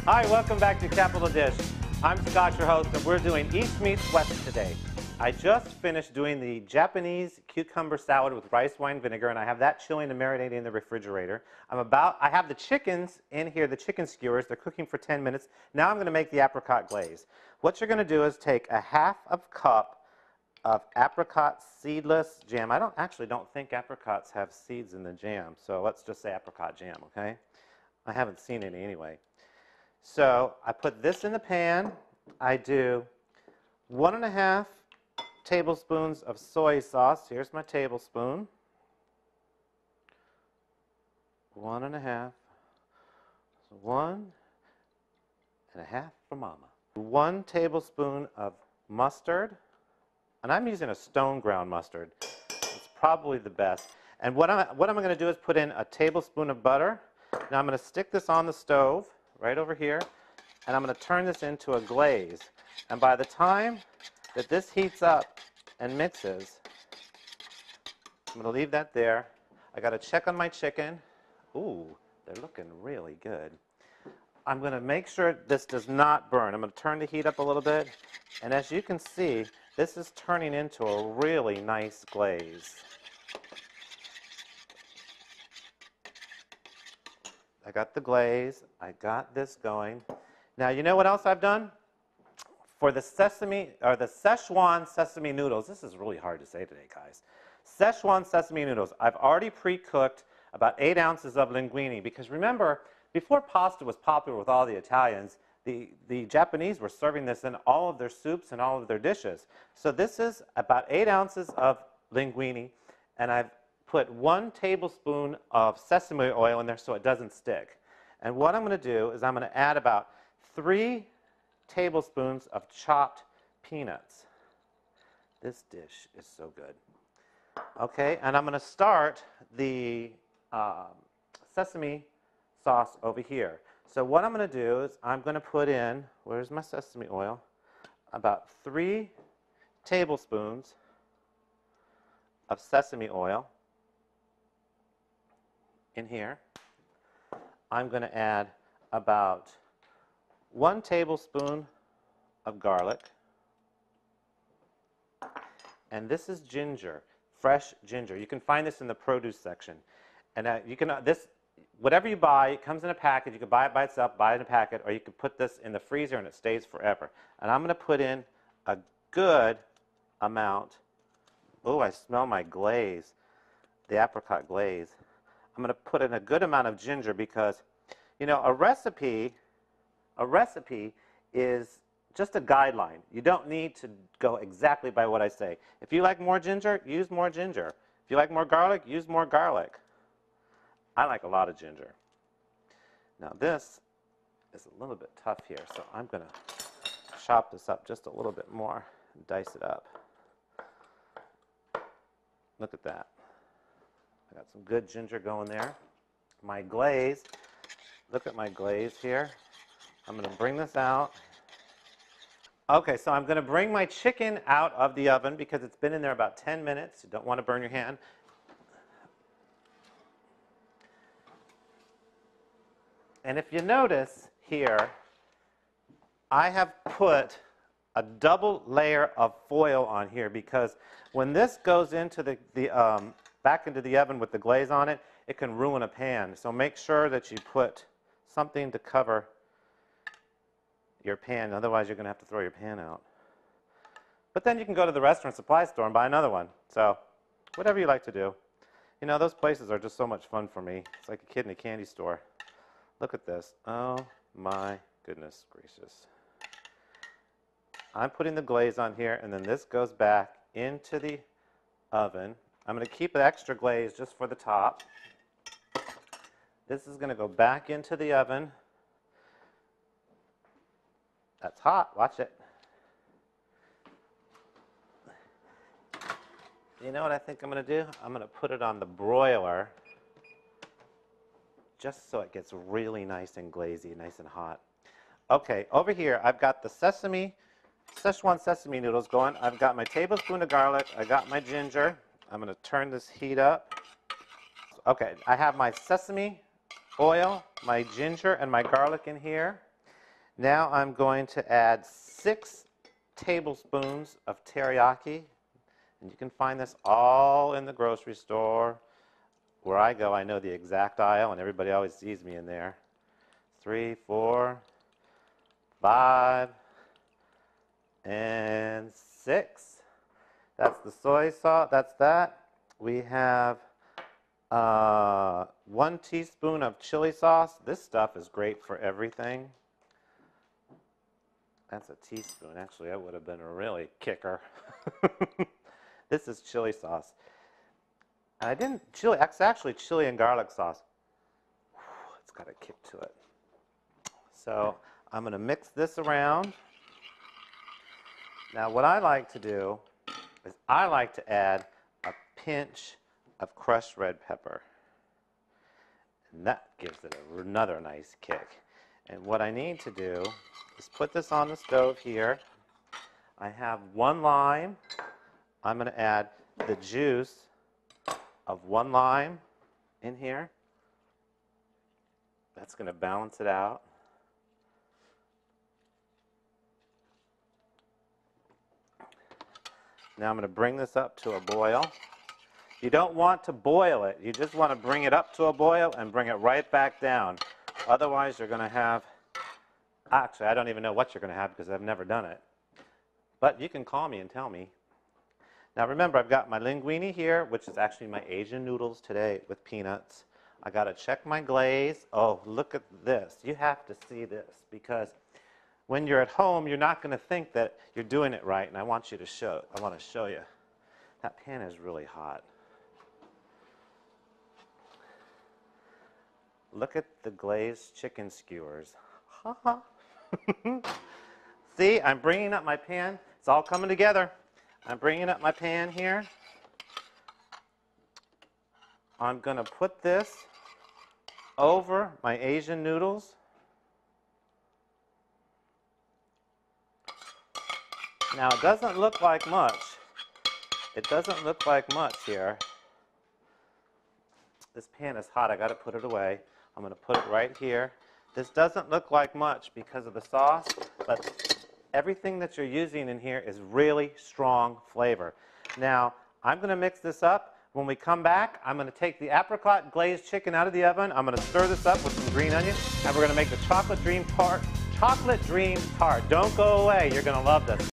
Hi, welcome back to Capital Dish. I'm Scott, your host, and we're doing East meets West today. I just finished doing the Japanese cucumber salad with rice wine vinegar, and I have that chilling and marinating in the refrigerator. I have the chickens in here, the chicken skewers. They're cooking for 10 minutes. Now I'm going to make the apricot glaze. What you're going to do is take a half of cup of apricot seedless jam. I don't think apricots have seeds in the jam, so let's just say apricot jam, okay? I haven't seen any anyway. So I put this in the pan. I do 1.5 tablespoons of soy sauce. Here's my tablespoon. 1.5. 1.5 for Mama. 1 tablespoon of mustard. And I'm using a stone ground mustard. It's probably the best. And what I'm going to do is put in a tablespoon of butter. Now I'm going to stick this on the stove right over here, and I'm going to turn this into a glaze. And by the time that this heats up and mixes, I'm going to leave that there. I got to check on my chicken. Ooh, they're looking really good. I'm going to make sure this does not burn. I'm going to turn the heat up a little bit, and as you can see, this is turning into a really nice glaze. I got the glaze. I got this going. Now, you know what else I've done? For the Szechuan sesame noodles, this is really hard to say today, guys. Szechuan sesame noodles, I've already pre-cooked about 8 ounces of linguine, because remember, before pasta was popular with all the Italians, the Japanese were serving this in all of their soups and all of their dishes. So this is about 8 ounces of linguine, and I've put 1 tablespoon of sesame oil in there so it doesn't stick. And what I'm going to do is I'm going to add about 3 tablespoons of chopped peanuts. This dish is so good. Okay, and I'm going to start the sesame sauce over here. So what I'm going to do is I'm going to put in, where's my sesame oil, about 3 tablespoons of sesame oil in here. I'm going to add about 1 tablespoon of garlic. And this is ginger, fresh ginger. You can find this in the produce section. And whatever you buy, it comes in a package. You can buy it by itself, buy it in a packet, or you can put this in the freezer and it stays forever. And I'm going to put in a good amount. Oh, I smell my glaze, the apricot glaze. I'm going to put in a good amount of ginger because, you know, a recipe is just a guideline. You don't need to go exactly by what I say. If you like more ginger, use more ginger. If you like more garlic, use more garlic. I like a lot of ginger. Now this is a little bit tough here, so I'm going to chop this up just a little bit more and dice it up. Look at that. I got some good ginger going there. My glaze, look at my glaze here. I'm going to bring this out. Okay, so I'm going to bring my chicken out of the oven because it's been in there about 10 minutes. You don't want to burn your hand. And if you notice here, I have put a double layer of foil on here because when this goes into back into the oven with the glaze on it, it can ruin a pan. So make sure that you put something to cover your pan. Otherwise, you're going to have to throw your pan out. But then you can go to the restaurant supply store and buy another one. So whatever you like to do. You know, those places are just so much fun for me. It's like a kid in a candy store. Look at this. Oh, my goodness gracious. I'm putting the glaze on here, and then this goes back into the oven. I'm going to keep the extra glaze just for the top. This is going to go back into the oven. That's hot. Watch it. You know what I think I'm going to do? I'm going to put it on the broiler just so it gets really nice and glazy, nice and hot. Okay, over here I've got the Szechuan sesame noodles going. I've got my tablespoon of garlic. I got my ginger. I'm going to turn this heat up. Okay, I have my sesame oil, my ginger, and my garlic in here. Now I'm going to add 6 tablespoons of teriyaki. And you can find this all in the grocery store. Where I go, I know the exact aisle, and everybody always sees me in there. 3, 4, 5, and 6. That's the soy sauce. That's that. We have 1 teaspoon of chili sauce. This stuff is great for everything. That's a teaspoon. Actually, that would have been a really kicker. This is chili sauce. And I didn't chili. It's actually chili and garlic sauce. It's got a kick to it. So I'm going to mix this around. Now, what I like to do is I like to add a pinch of crushed red pepper. And that gives it another nice kick. And what I need to do is put this on the stove here. I have 1 lime. I'm going to add the juice of 1 lime in here. That's going to balance it out. Now I'm going to bring this up to a boil. You don't want to boil it. You just want to bring it up to a boil and bring it right back down. Otherwise, you're going to have, actually, I don't even know what you're going to have because I've never done it. But you can call me and tell me. Now remember, I've got my linguine here, which is actually my Asian noodles today with peanuts. I got to check my glaze. Oh, look at this. You have to see this because when you're at home, you're not going to think that you're doing it right, and I want to show you. That pan is really hot. Look at the glazed chicken skewers. Ha ha. See, I'm bringing up my pan. It's all coming together. I'm bringing up my pan here. I'm going to put this over my Asian noodles. Now, it doesn't look like much. It doesn't look like much here. This pan is hot. I got to put it away. I'm going to put it right here. This doesn't look like much because of the sauce, but everything that you're using in here is really strong flavor. Now, I'm going to mix this up. When we come back, I'm going to take the apricot glazed chicken out of the oven. I'm going to stir this up with some green onion, and we're going to make the chocolate dream tart. Don't go away. You're going to love this.